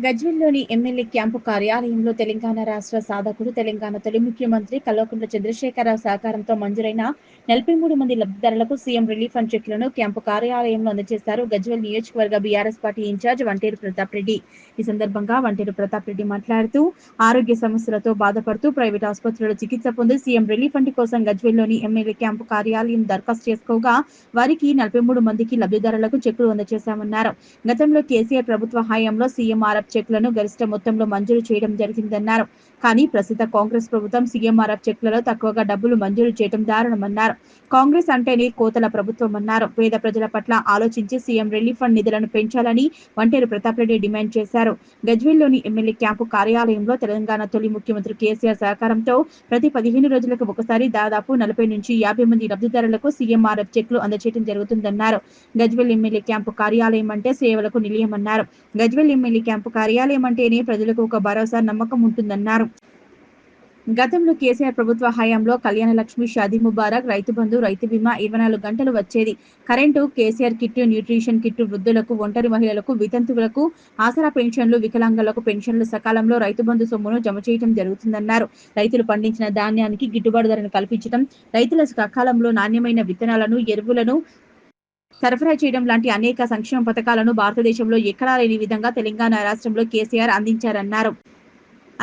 గజ్వేల్‌లోని MLA camp కార్యాలయంలో తెలంగాణ రాష్ట్ర సాధకుడు, తెలంగాణ తొలి ముఖ్యమంత్రి కల్వకుంట్ల చంద్రశేఖరరావు సహకారంతో మంజూరైన 43 మంది లబ్ధిదారులకు సీఎం రిలీఫ్ ఫండ్ చెక్కులను క్యాంపు కార్యాలయంలో అందజేశారు. గజ్వేల్ నియోజకవర్గ బీఆర్ఎస్ పార్టీ ఇన్ఛార్జ్ వంటేరు ప్రతాప్ రెడ్డి. ఈ సందర్భంగా వంటేరు ప్రతాప్ రెడ్డి మాట్లాడుతూ, ఆరోగ్య సమస్యలతో బాధపడుతూ ప్రైవేట్ ఆసుపత్రిలో చికిత్స పొంది సీఎం రిలీఫ్ ఫండ్ కోసం గజ్వేల్‌లోని ఎమ్మెల్యే క్యాంపు కార్యాలయం దరఖాస్తు చేసుకోగా వారికి 43 మందికి లబ్ధిదారులకు చెక్కులు అందజేశామన్నారు. గతంలో కేసీఆర్ ప్రభుత్వ హయాంలో సీఎంఆర్ఎఫ్ చెక్లను గరిష్ట మొత్తంలో మంజూరు చేయడం జరిగిందన్నారు. కానీ ప్రస్తుత కాంగ్రెస్ ప్రభుత్వం సీఎంఆర్ఎఫ్ చెక్లలో తక్కువగా డబ్బులు మంజూరు చేయడం దారుణమన్నారు. కాంగ్రెస్ అంటేనే కోతల ప్రభుత్వం అన్నారు. పేద ప్రజల పట్ల ఆలోచించి సీఎం రిలీఫ్ ఫండ్ నిధులను పెంచాలని వంటేరు ప్రతాప్ రెడ్డి డిమాండ్ చేశారు. గజ్వేల్‌లోని ఎమ్మెల్యే క్యాంపు కార్యాలయంలో తెలంగాణ తొలి ముఖ్యమంత్రి కేసీఆర్ సహకారంతో ప్రతి 15 రోజులకు ఒకసారి దాదాపు 40 నుంచి 50 మంది లబ్ధిదారులకు సీఎంఆర్ఎఫ్ చెక్లు అందజేయడం జరుగుతుందన్నారు. గజ్వేల్ ఎమ్మెల్యే క్యాంపు కార్యాలయం అంటే సేవలకు నిలయమన్నారు. గజ్వేల్ ఎమ్మెల్యే క్యాంపు కార్యాలయం అంటేనే ప్రజలకు ఒక భరోసా, నమ్మకం ఉంటుందన్నారు. గతంలో కేసీఆర్ ప్రభుత్వ హయాంలో కళ్యాణ లక్ష్మి, షాదీ ముబారక్, రైతు బంధు, రైతు బీమా 24 గంటలు వచ్చేది. Current, KCR kit, nutrition kit, వృద్ధులకు, ఒంటరి మహిళలకు, వితంతువులకు ఆసరా పెన్షన్లు, వికలాంగులకు పెన్షన్లు సకాలంలో రైతు బంధు సొమ్మును జమ చేయడం జరుగుతుందన్నారు. రైతులు పండించిన ధాన్యానికి గిట్టుబాటు ధరను కల్పించడం, రైతుల సకాలంలో నాణ్యమైన విత్తనాలను, ఎరువులను సరఫరా చేయడం లాంటి అనేక సంక్షేమ పథకాలను భారతదేశంలో ఎక్కడా లేని విధంగా తెలంగాణ రాష్ట్రంలో కేసీఆర్ అందించారన్నారు.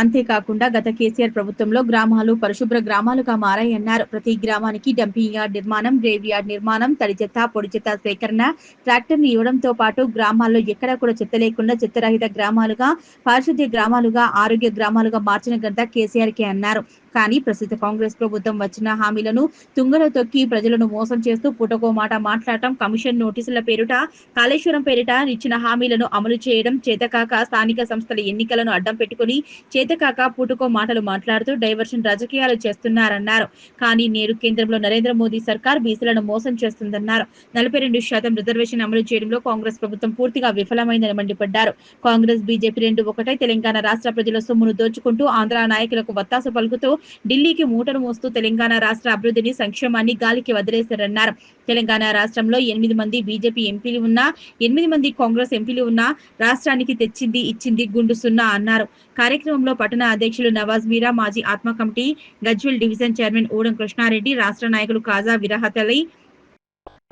అంతేకాకుండా గత కేసీఆర్ ప్రభుత్వంలో గ్రామాలు పరిశుభ్ర గ్రామాలుగా మారాయన్నారు. ప్రతి గ్రామానికి డంపింగ్ యార్డ్ నిర్మాణం, గ్రేవ్ యార్డ్ నిర్మాణం, తడి చెత్త, పొడి చెత్త సేకరణ ట్రాక్టర్ని ఇవ్వడంతో పాటు గ్రామాల్లో ఎక్కడా కూడా చెత్త లేకుండా చెత్తరహిత గ్రామాలుగా, పారిశుద్ధ్య గ్రామాలుగా, ఆరోగ్య గ్రామాలుగా మార్చిన ఘనత కేసీఆర్కే అన్నారు. కానీ ప్రస్తుత కాంగ్రెస్ ప్రభుత్వం వచ్చిన హామీలను తుంగలో తొక్కి ప్రజలను మోసం చేస్తూ పూటకో మాట మాట్లాడటం, కమిషన్ నోటీసుల పేరిట, కాళేశ్వరం పేరిట ఇచ్చిన హామీలను అమలు చేయడం చేతకాక, స్థానిక సంస్థల ఎన్నికలను అడ్డం పెట్టుకుని చేతకాక పూటకో మాటలు మాట్లాడుతూ డైవర్షన్ రాజకీయాలు చేస్తున్నారన్నారు. కానీ నేడు కేంద్రంలో నరేంద్ర మోదీ సర్కార్ బీసీలను మోసం చేస్తుందన్నారు. 42% రిజర్వేషన్ అమలు చేయడంలో కాంగ్రెస్ ప్రభుత్వం పూర్తిగా విఫలమైందని మండిపడ్డారు. కాంగ్రెస్, బీజేపీ రెండు ఒకటై తెలంగాణ రాష్ట్ర ప్రజల సొమ్మును దోచుకుంటూ ఆంధ్ర నాయకులకు వత్తాసు పలుకుతూ ఢిల్లీకి మూటలు మోస్తూ తెలంగాణ రాష్ట్ర అభివృద్ధిని, సంక్షేమాన్ని గాలికి వదిలేశారన్నారు. తెలంగాణ రాష్ట్రంలో 8 మంది బీజేపీ ఎంపీలు ఉన్నా, 8 మంది కాంగ్రెస్ ఎంపీలు ఉన్నా రాష్ట్రానికి తెచ్చింది ఇచ్చింది గుండు సున్నా అన్నారు. కార్యక్రమంలో పట్టణ అధ్యక్షులు నవాజ్ మీరా, మాజీ Atma committee Gajwel division chairman Oodam Krishnareddy, రాష్ట్ర నాయకులు కాజా విరహతలి,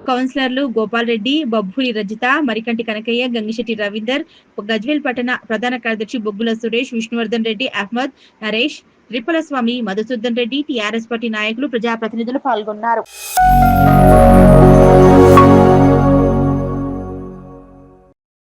కౌన్సిలర్లు గోపాల్ రెడ్డి, బబ్బులి రజిత, మరికంటి కనకయ్య, గంగిశెట్టి రవీందర్, గజ్వేల్ పట్టణ ప్రధాన కార్యదర్శి బొగ్గుల సురేష్, విష్ణువర్ధన్ రెడ్డి, అహ్మద్, నరేష్, రిప్పలస్వామి, మధుసూదన్ రెడ్డి, టీఆర్ఎస్ పార్టీ నాయకులు, ప్రజాప్రతినిధులు పాల్గొన్నారు.